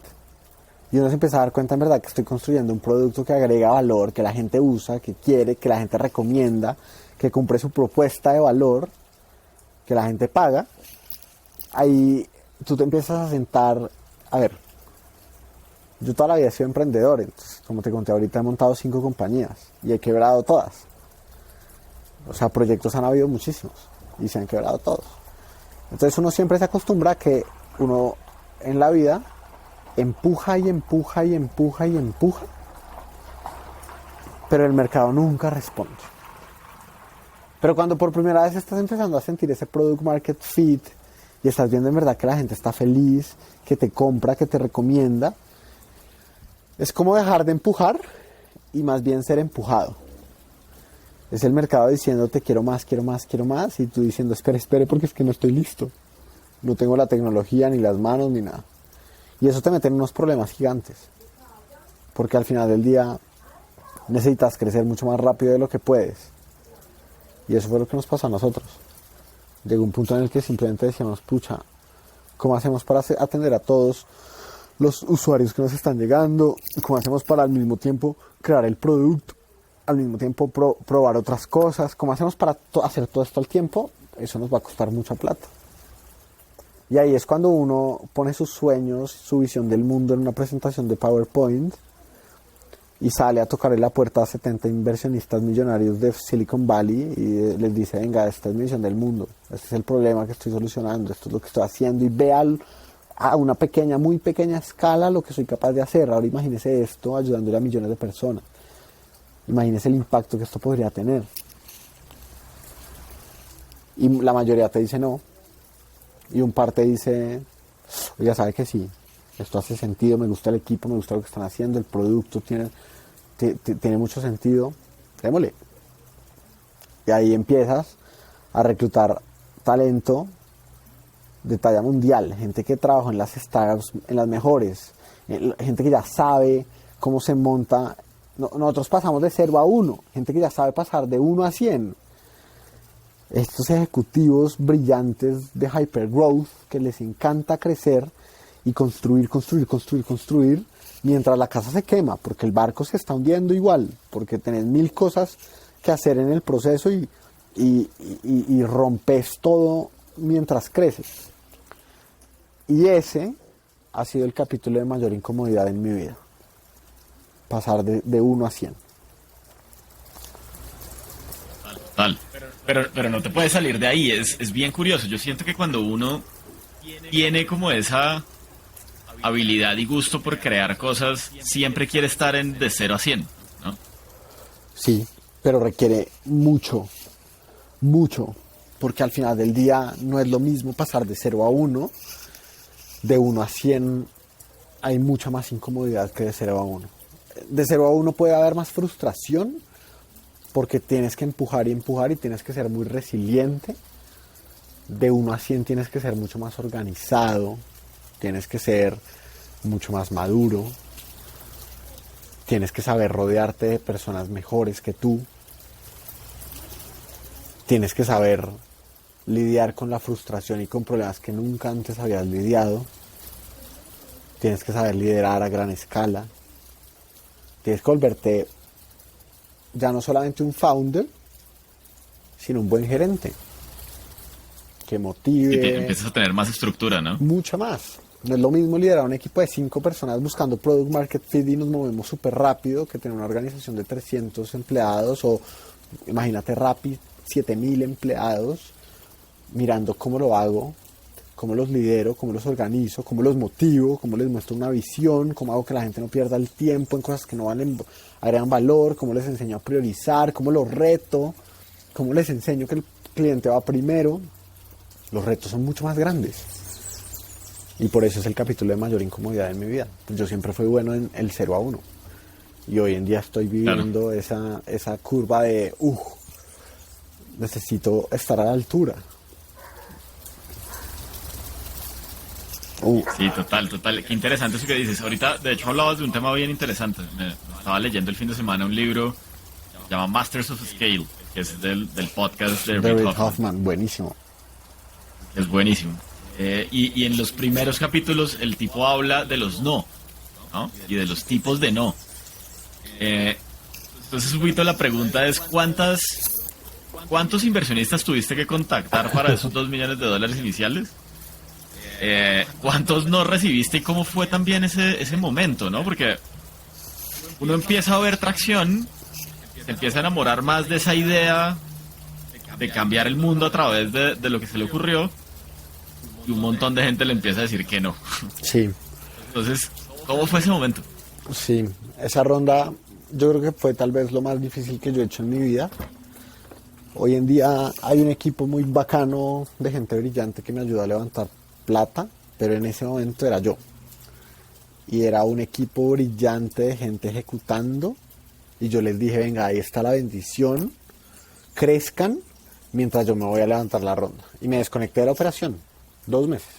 y uno se empieza a dar cuenta en verdad que estoy construyendo un producto que agrega valor, que la gente usa, que quiere, que la gente recomienda, que cumple su propuesta de valor, que la gente paga, ahí tú te empiezas a sentar, a ver, yo toda la vida he sido emprendedor, entonces, como te conté ahorita he montado 5 compañías y he quebrado todas. O sea, proyectos han habido muchísimos y se han quebrado todos. Entonces uno siempre se acostumbra a que uno en la vida empuja, pero el mercado nunca responde. Pero cuando por primera vez estás empezando a sentir ese product market fit y estás viendo en verdad que la gente está feliz, que te compra, que te recomienda, es como dejar de empujar y más bien ser empujado. Es el mercado diciéndote quiero más, y tú diciendo espere porque es que no estoy listo. No tengo la tecnología, ni las manos, ni nada. Y eso te mete en unos problemas gigantes. Porque al final del día necesitas crecer mucho más rápido de lo que puedes. Y eso fue lo que nos pasó a nosotros. Llegó un punto en el que simplemente decíamos, pucha, ¿cómo hacemos para atender a todos los usuarios que nos están llegando? ¿Cómo hacemos para al mismo tiempo crear el producto? Al mismo tiempo probar otras cosas. ¿Cómo hacemos para hacer todo esto al tiempo? Eso nos va a costar mucha plata. Y ahí es cuando uno pone sus sueños, su visión del mundo en una presentación de PowerPoint y sale a tocarle la puerta a 70 inversionistas millonarios de Silicon Valley y les dice, venga, esta es mi visión del mundo, este es el problema que estoy solucionando, esto es lo que estoy haciendo y vea a una pequeña, muy pequeña escala lo que soy capaz de hacer. Ahora imagínese esto ayudándole a millones de personas. Imagínese el impacto que esto podría tener. Y la mayoría te dice no. Y un par te dice, oiga, sabe que sí, esto hace sentido, me gusta el equipo, me gusta lo que están haciendo, el producto tiene mucho sentido, démosle. Y ahí empiezas a reclutar talento de talla mundial, gente que trabaja en las startups, en las mejores, gente que ya sabe cómo se monta. Nosotros pasamos de 0 a 1, gente que ya sabe pasar de 1 a 100. Estos ejecutivos brillantes de hypergrowth que les encanta crecer y construir, mientras la casa se quema, porque el barco se está hundiendo igual, porque tenés 1000 cosas que hacer en el proceso y rompes todo mientras creces. Y ese ha sido el capítulo de mayor incomodidad en mi vida. Pasar de 1 a 100. Total. Pero no te puedes salir de ahí, es bien curioso. Yo siento que cuando uno tiene como esa habilidad y gusto por crear cosas, siempre quiere estar de 0 a 100, ¿no? Sí, pero requiere mucho, porque al final del día no es lo mismo pasar de 0 a 1, de 1 a 100 hay mucha más incomodidad que de 0 a 1. De 0 a 1 puede haber más frustración, porque tienes que empujar y tienes que ser muy resiliente. De 1 a 100 tienes que ser mucho más organizado, tienes que ser mucho más maduro, Tienes que saber rodearte de personas mejores que tú. Tienes que saber lidiar con la frustración y con problemas que nunca antes habías lidiado. Tienes que saber liderar a gran escala. Tienes que volverte ya no solamente un founder, sino un buen gerente. Que motive. Y empiezas a tener más estructura, ¿no? Mucha más. No es lo mismo liderar un equipo de 5 personas buscando product market fit y nos movemos súper rápido que tener una organización de 300 empleados o imagínate Rappi, 7,000 empleados mirando cómo lo hago, cómo los lidero, cómo los organizo, cómo los motivo, cómo les muestro una visión, cómo hago que la gente no pierda el tiempo en cosas que no agregan valor, cómo les enseño a priorizar, cómo los reto, cómo les enseño que el cliente va primero. Los retos son mucho más grandes. Y por eso es el capítulo de mayor incomodidad en mi vida. Yo siempre fui bueno en el 0 a 1. Y hoy en día estoy viviendo esa curva de, necesito estar a la altura. Sí, total. Qué interesante eso que dices. Ahorita, de hecho, hablabas de un tema bien interesante. Me estaba leyendo el fin de semana un libro que se llama Masters of Scale, que es del podcast de Reid Hoffman. Buenísimo. Es buenísimo. Y en los primeros capítulos el tipo habla de los no, y de los tipos de no. Entonces un poquito la pregunta es ¿cuántos inversionistas tuviste que contactar para esos $2 millones iniciales? ¿Cuántos no recibiste y cómo fue también ese momento, ¿no? Porque uno empieza a ver tracción, se empieza a enamorar más de esa idea de cambiar el mundo a través de lo que se le ocurrió, y un montón de gente le empieza a decir que no. Sí. Entonces, ¿cómo fue ese momento? Sí, esa ronda yo creo que fue tal vez lo más difícil que yo he hecho en mi vida. Hoy en día hay un equipo muy bacano de gente brillante que me ayuda a levantar plata, pero en ese momento era yo. Y era un equipo brillante de gente ejecutando, y yo les dije, venga, ahí está la bendición, crezcan mientras yo me voy a levantar la ronda. Y me desconecté de la operación, 2 meses.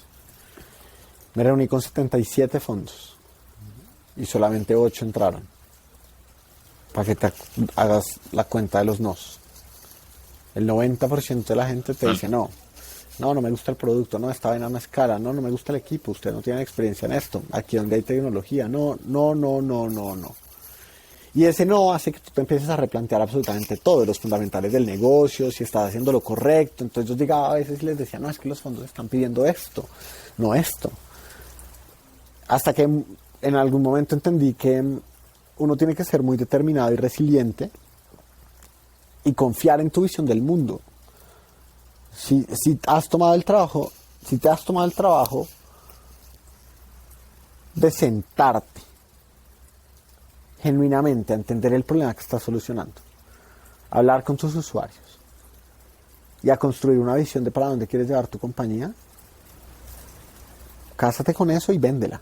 Me reuní con 77 fondos y solamente 8 entraron. Para que te hagas la cuenta de los nos. El 90% de la gente te dice no me gusta el producto, no, esta vaina no es cara, no me gusta el equipo, usted no tiene experiencia en esto, aquí donde hay tecnología, no. Y ese no hace que tú te empieces a replantear absolutamente todo, los fundamentales del negocio, si estás haciendo lo correcto. Entonces yo llegaba a veces y les decía, no, es que los fondos están pidiendo esto, no esto. Hasta que en algún momento entendí que uno tiene que ser muy determinado y resiliente y confiar en tu visión del mundo. Si te has tomado el trabajo de sentarte genuinamente a entender el problema que estás solucionando, a hablar con tus usuarios y a construir una visión de para dónde quieres llevar tu compañía, cásate con eso y véndela.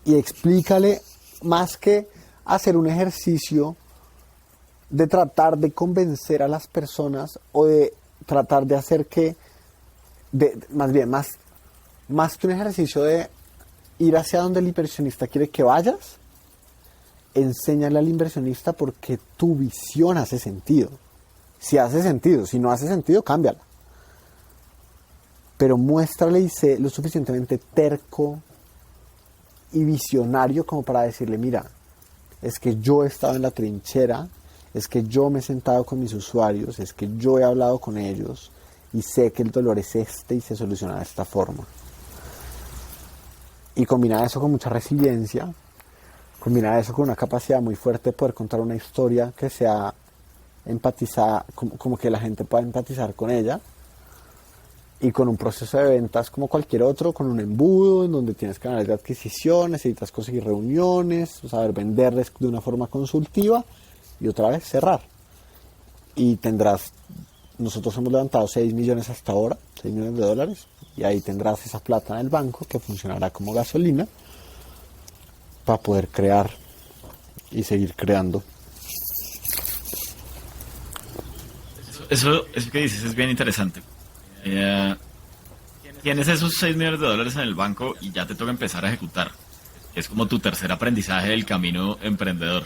Y explícale, más que hacer un ejercicio de tratar de convencer a las personas o de tratar de hacer que, más que un ejercicio de ir hacia donde el inversionista quiere que vayas, enséñale al inversionista porque tu visión hace sentido. Si hace sentido, si no hace sentido, cámbiala. Pero muéstrale y sé lo suficientemente terco y visionario como para decirle, mira, es que yo he estado en la trinchera, es que yo me he sentado con mis usuarios, es que yo he hablado con ellos y sé que el dolor es este y se soluciona de esta forma. Y combina eso con mucha resiliencia, combina eso con una capacidad muy fuerte de poder contar una historia que sea empatizada, como que la gente pueda empatizar con ella, y con un proceso de ventas como cualquier otro, con un embudo en donde tienes canales de adquisición, necesitas conseguir reuniones, saber venderles de una forma consultiva y otra vez cerrar. Y nosotros hemos levantado 6 millones hasta ahora, $6 millones, y ahí tendrás esa plata en el banco que funcionará como gasolina para poder crear y seguir creando. Eso que dices es bien interesante. Tienes esos $6 millones en el banco y ya te toca empezar a ejecutar. Es como tu tercer aprendizaje del camino emprendedor.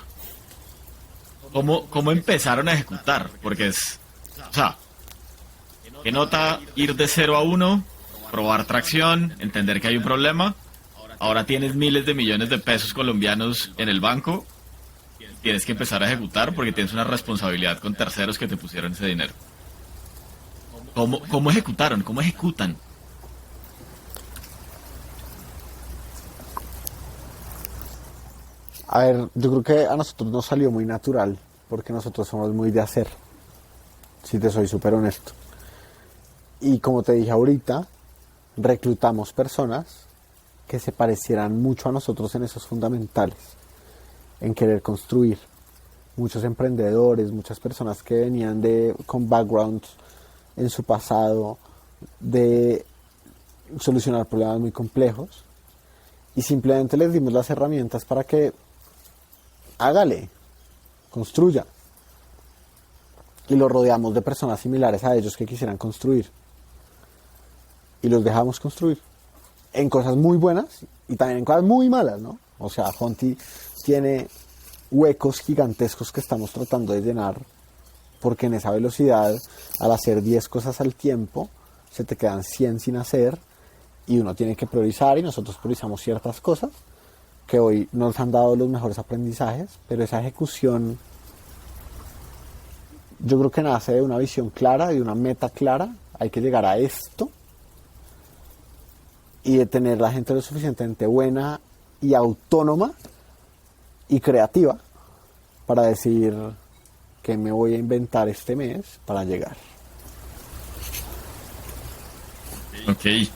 ¿Cómo empezaron a ejecutar? Porque o sea, ¿qué nota ir de 0 a 1, probar tracción, entender que hay un problema? Ahora tienes miles de millones de pesos colombianos en el banco, tienes que empezar a ejecutar porque tienes una responsabilidad con terceros que te pusieron ese dinero. ¿Cómo ejecutaron? ¿Cómo ejecutan? A ver, yo creo que a nosotros nos salió muy natural, porque nosotros somos muy de hacer, si te soy súper honesto. Y como te dije ahorita, reclutamos personas que se parecieran mucho a nosotros en esos fundamentales, en querer construir. Muchos emprendedores, muchas personas que venían con backgrounds en su pasado de solucionar problemas muy complejos, y simplemente les dimos las herramientas para que hágale, construya. Y los rodeamos de personas similares a ellos que quisieran construir. Y los dejamos construir. En cosas muy buenas y también en cosas muy malas, ¿no? O sea, Honti tiene huecos gigantescos que estamos tratando de llenar, porque en esa velocidad, al hacer 10 cosas al tiempo, se te quedan 100 sin hacer y uno tiene que priorizar, y nosotros priorizamos ciertas cosas que hoy nos han dado los mejores aprendizajes, pero esa ejecución yo creo que nace de una visión clara, de una meta clara. Hay que llegar a esto, y de tener la gente lo suficientemente buena y autónoma y creativa para decir que me voy a inventar este mes para llegar. Ok.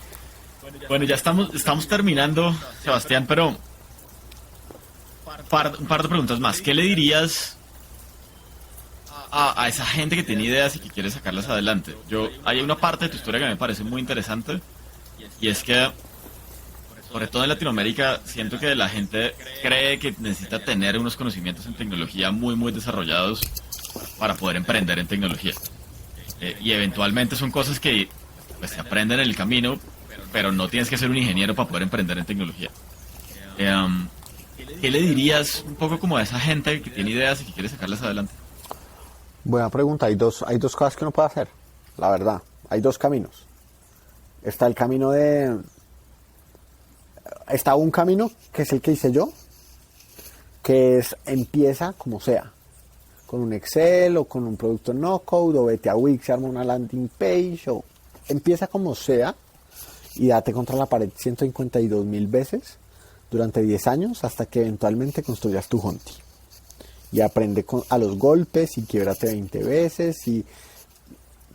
Bueno, ya estamos terminando, Sebastián, pero un par de preguntas más. ¿Qué le dirías a esa gente que tiene ideas y que quiere sacarlas adelante? Hay una parte de tu historia que me parece muy interesante, y es que, sobre todo en Latinoamérica, siento que la gente cree que necesita tener unos conocimientos en tecnología muy, muy desarrollados para poder emprender en tecnología. Y eventualmente son cosas que pues, se aprenden en el camino, pero no tienes que ser un ingeniero para poder emprender en tecnología. ¿Qué le dirías un poco como a esa gente que tiene ideas y que quiere sacarlas adelante? Buena pregunta. Hay dos cosas que uno puede hacer, la verdad. Hay dos caminos. Está el camino Está un camino que es el que hice yo, que es empieza como sea, con un Excel o con un producto no code, o vete a Wix y arma una landing page, o empieza como sea y date contra la pared 152.000 veces durante 10 años hasta que eventualmente construyas tu Honti. Y aprende a los golpes y quiebrate 20 veces, y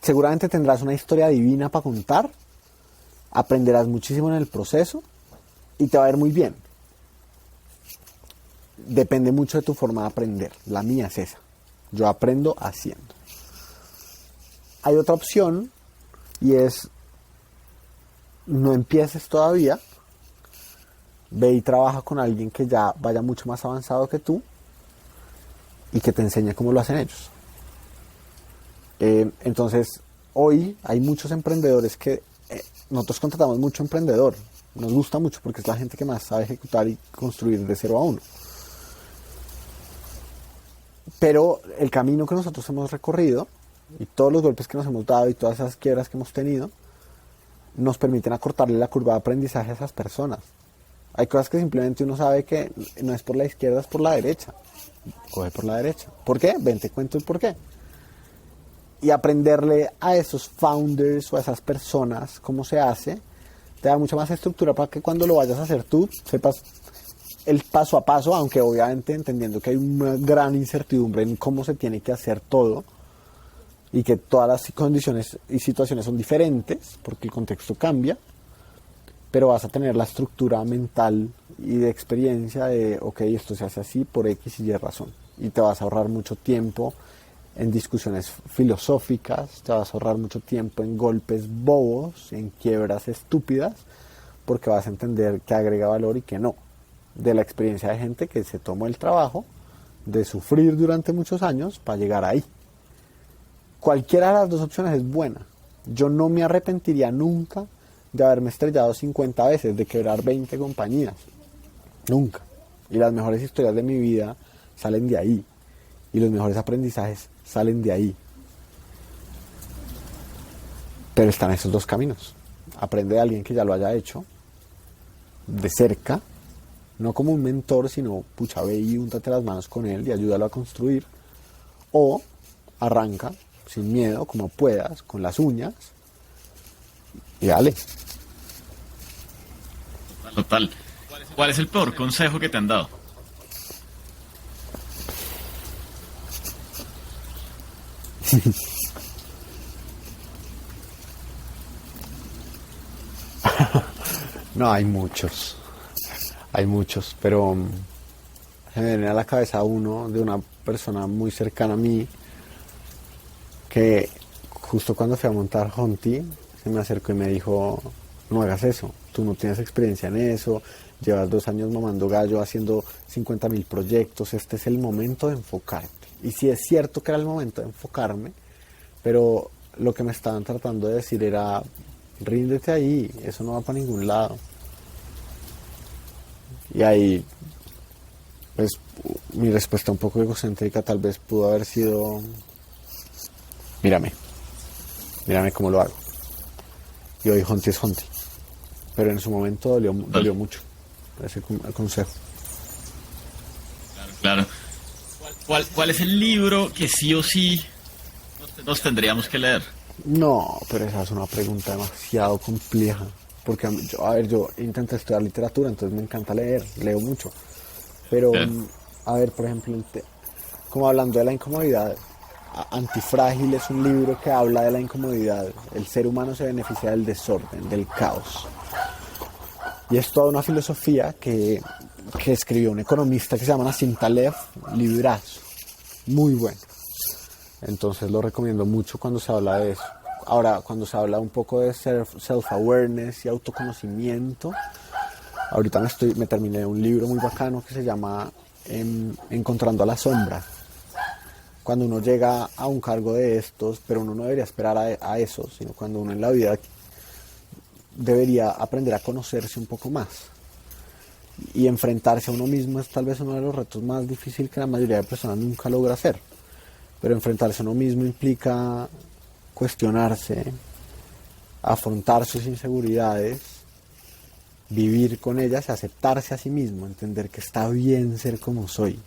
seguramente tendrás una historia divina para contar, aprenderás muchísimo en el proceso y te va a ir muy bien. Depende mucho de tu forma de aprender. La mía es esa. Yo aprendo haciendo. Hay otra opción, y es: no empieces todavía. Ve y trabaja con alguien que ya vaya mucho más avanzado que tú y que te enseñe cómo lo hacen ellos. Entonces, hoy hay muchos emprendedores que nosotros contratamos mucho emprendedor. Nos gusta mucho porque es la gente que más sabe ejecutar y construir de 0 a 1. Pero el camino que nosotros hemos recorrido y todos los golpes que nos hemos dado y todas esas quiebras que hemos tenido nos permiten acortarle la curva de aprendizaje a esas personas. Hay cosas que simplemente uno sabe que no es por la izquierda, es por la derecha. Coge por la derecha. ¿Por qué? Ven, te cuento el por qué. Y aprenderle a esos founders o a esas personas cómo se hace te da mucha más estructura para que cuando lo vayas a hacer tú sepas el paso a paso, aunque obviamente entendiendo que hay una gran incertidumbre en cómo se tiene que hacer todo y que todas las condiciones y situaciones son diferentes porque el contexto cambia, pero vas a tener la estructura mental y de experiencia de, ok, esto se hace así por X y Y razón, y te vas a ahorrar mucho tiempo en discusiones filosóficas, te vas a ahorrar mucho tiempo en golpes bobos, en quiebras estúpidas, porque vas a entender qué agrega valor y qué no, de la experiencia de gente que se tomó el trabajo de sufrir durante muchos años para llegar ahí. Cualquiera de las dos opciones es buena. Yo no me arrepentiría nunca de haberme estrellado 50 veces, de quebrar 20 compañías. nunca. Y las mejores historias de mi vida salen de ahí. Y los mejores aprendizajes salen de ahí. Pero están esos dos caminos. Aprende de alguien que ya lo haya hecho, de cerca, no como un mentor, sino pucha, ve y úntate las manos con él y ayúdalo a construir. O arranca sin miedo, como puedas, con las uñas, y dale. Total. ¿Cuál es el peor consejo que te han dado? No, hay muchos, pero se me viene a la cabeza uno de una persona muy cercana a mí que justo cuando fui a montar Honti se me acercó y me dijo, no hagas eso, tú no tienes experiencia en eso, llevas 2 años mamando gallo haciendo 50.000 proyectos, este es el momento de enfocarte. Y sí es cierto que era el momento de enfocarme, pero lo que me estaban tratando de decir era, ríndete ahí, eso no va para ningún lado. Y ahí, pues, mi respuesta un poco egocéntrica tal vez pudo haber sido, mírame cómo lo hago. Y hoy Honti es Honti. Pero en su momento dolió mucho ese consejo. Claro. ¿Cuál es el libro que sí o sí nos tendríamos que leer? No, pero esa es una pregunta demasiado compleja. Porque yo intenté estudiar literatura, entonces me encanta leer, leo mucho. Pero, a ver, por ejemplo, como hablando de la incomodidad, Antifrágil es un libro que habla de la incomodidad. El ser humano se beneficia del desorden, del caos. Y es toda una filosofía que escribió un economista que se llama Nassim Taleb, librazo, muy bueno. Entonces lo recomiendo mucho cuando se habla de eso. Ahora, cuando se habla un poco de self-awareness y autoconocimiento, ahorita me terminé un libro muy bacano que se llama Encontrando a la sombra. Cuando uno llega a un cargo de estos, pero uno no debería esperar a eso, sino cuando uno en la vida debería aprender a conocerse un poco más. Y enfrentarse a uno mismo es tal vez uno de los retos más difíciles que la mayoría de personas nunca logra hacer. Pero enfrentarse a uno mismo implica cuestionarse, afrontar sus inseguridades, vivir con ellas, aceptarse a sí mismo, entender que está bien ser como soy,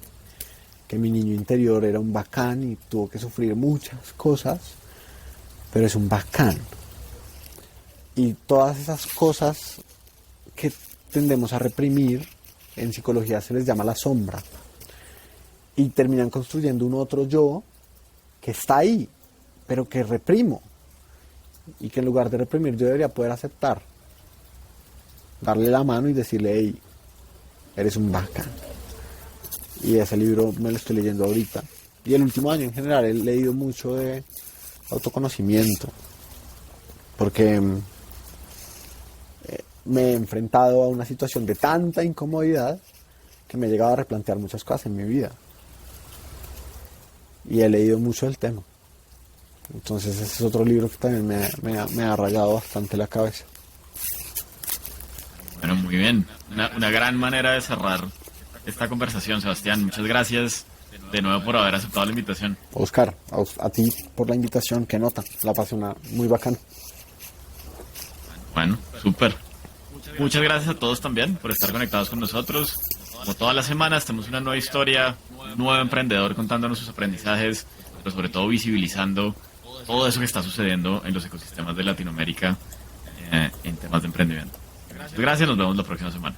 que mi niño interior era un bacán y tuvo que sufrir muchas cosas, pero es un bacán. Y todas esas cosas que tendemos a reprimir, en psicología se les llama la sombra, y terminan construyendo un otro yo que está ahí, pero que reprimo, y que en lugar de reprimir yo debería poder aceptar, darle la mano y decirle, hey, eres un bacán. Y ese libro me lo estoy leyendo ahorita, y el último año en general he leído mucho de autoconocimiento, porque me he enfrentado a una situación de tanta incomodidad que me he llegado a replantear muchas cosas en mi vida, y he leído mucho del tema. Entonces ese es otro libro que también me ha rayado bastante la cabeza. Bueno, muy bien. Una gran manera de cerrar esta conversación, Sebastián. Muchas gracias de nuevo por haber aceptado la invitación. Oscar, a ti por la invitación, qué nota, la pasé muy bacana. Bueno, súper. Muchas gracias a todos también por estar conectados con nosotros. Como todas las semanas tenemos una nueva historia, un nuevo emprendedor contándonos sus aprendizajes, pero sobre todo visibilizando todo eso que está sucediendo en los ecosistemas de Latinoamérica en temas de emprendimiento. Gracias, nos vemos la próxima semana.